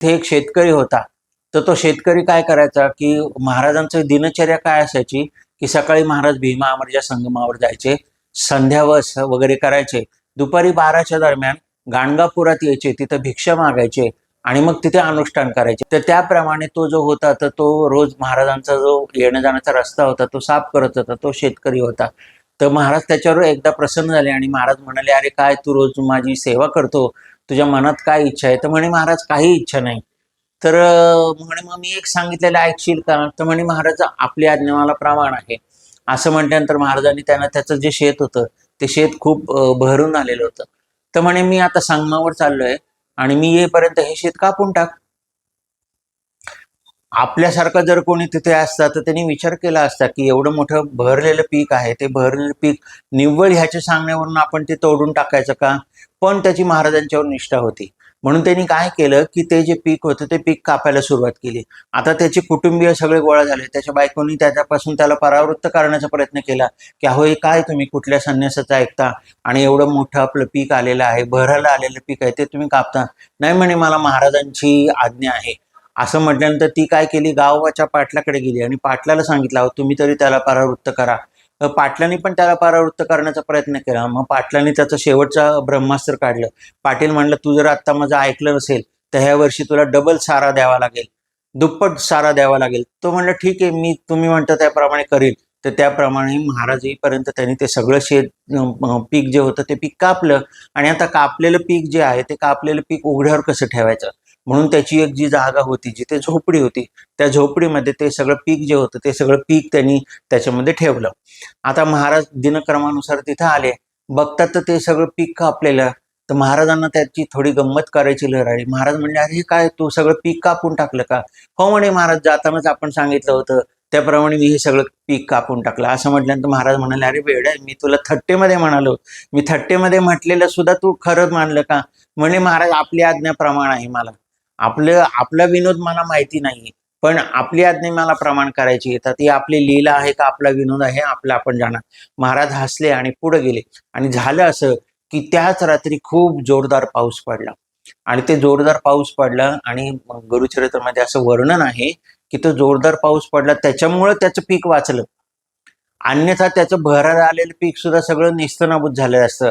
तिथे एक शेतकरी होता. तर तो शेतकरी काय करायचा, की महाराजांचं दिनचर्या काय असायची, की सकाळी महाराज भीमा अमरजा संगमावर जायचे, संध्यावस वगैरे करायचे. दुपारी 12च्या दरम्यान गाणगापुरात यायचे, तिथं भिक्षा मागायचे आणि मग तिथे अनुष्ठान करायचे. तर त्याप्रमाणे तो जो होता, तर तो रोज महाराजांचा जो येण्या जाण्याचा रस्ता होता तो साफ करत होता. तो शेतकरी होता. तर महाराज त्याच्यावर एकदा प्रसन्न झाले आणि महाराज म्हणाले, अरे काय तू रोज माझी सेवा करतो, तुझ्या मनात काय इच्छा आहे? तर म्हणे, महाराज काही इच्छा नाही. तर म्हणे, मग मी एक सांगितलेलं ऐकशील का? तर म्हणे, महाराज आपली आज्ञा मला प्रमाण आहे. असं म्हटल्यानंतर महाराजांनी त्यांना त्याचं जे शेत होतं ते शेत खूप बहरून आलेलं होतं. तर म्हणे, मी आता संगमावर चाललोय आणि मी येईपर्यंत हे शेत कापून टाक. आपल्यासारखं जर कोणी तिथे असता तर त्यांनी विचार केला असता, की एवढं मोठं बहरलेलं पीक आहे, ते बहरलेलं पीक निव्वळ ह्याच्या सांगण्यावरून आपण ते तोडून टाकायचं का? पण त्याची महाराजांच्यावर निष्ठा होती. म्हणून त्यांनी काय केलं, की ते जे पीक होतं ते पीक कापायला सुरुवात केली. आता त्याचे कुटुंबीय सगळे गोळा झाले. त्याच्या बायकोनी त्याच्यापासून त्याला परावृत्त करण्याचा प्रयत्न केला, की अहो हे काय तुम्ही कुठल्या संन्यासाचं ऐकता आणि एवढं मोठं आपलं पीक आलेलं आहे, बहरायला आलेलं पीक आहे, ते तुम्ही कापता. नाही म्हणे, मला महाराजांची आज्ञा आहे. असं म्हटल्यानंतर ती काय केली, गावाच्या पाटलाकडे गेली आणि पाटलाला सांगितलं, अहो तुम्ही तरी त्याला परावृत्त करा. पाटलांनी पण त्याला परावृत्त करण्याचा प्रयत्न केला. मग पाटलांनी त्याचं शेवटचं ब्रह्मास्त्र काढलं. पाटील म्हणलं, तू जर आत्ता माझं ऐकलं नसेल तर ह्या वर्षी तुला डबल सारा द्यावा लागेल, दुप्पट सारा द्यावा लागेल. तो म्हणलं, ठीक आहे, मी तुम्ही म्हणता त्याप्रमाणे करील. तर त्याप्रमाणे महाराज येईपर्यंत त्यांनी ते सगळं पीक जे होतं ते पीक कापलं. आणि आता कापलेलं पीक जे आहे ते कापलेलं पीक उघड्यावर कसं ठेवायचं, म्हणून त्याची एक जी जागा होती, जिथे झोपडी होती, त्या झोपडीमध्ये ते सगळं पीक जे होतं ते सगळं पीक त्यांनी त्याच्यामध्ये ठेवलं. आता महाराज दिनक्रमानुसार तिथं आले, बघतात तर ते सगळं पीक कापलेलं. तर महाराजांना त्याची थोडी गंमत करायची लहर आली. महाराज म्हणले, अरे हे काय, तू सगळं पीक कापून टाकलं का? हो म्हणे, महाराज जातानाच आपण सांगितलं होतं त्याप्रमाणे मी हे सगळं पीक कापून टाकलं. असं म्हटल्यानंतर महाराज म्हणाले, अरे वेडा, मी तुला थट्टेमध्ये म्हणालो, मी थट्टेमध्ये म्हटलेलं सुद्धा तू खरं मानलं का? म्हणे, महाराज आपली आज्ञा प्रमाण आहे मला. आपला विनोद मला माहिती नाही, पण आपली आज्ञा मला प्रमाण करायची आहे. ती आपली लीला आहे का आपला विनोद आहे, आपला आपण जाणार. महाराज हसले आणि पुढे गेले. आणि झालं असं, की त्याच रात्री खूप जोरदार पाऊस पडला. आणि ते जोरदार पाऊस पडला आणि गुरुचरित्रामध्ये असं वर्णन आहे, की तो जोरदार पाऊस पडला त्याच्यामुळं त्याचं पीक वाचलं. अन्यथा त्याचं बहरायला आलेलं पीक सुद्धा सगळं नेस्तनाबूत झालं असतं.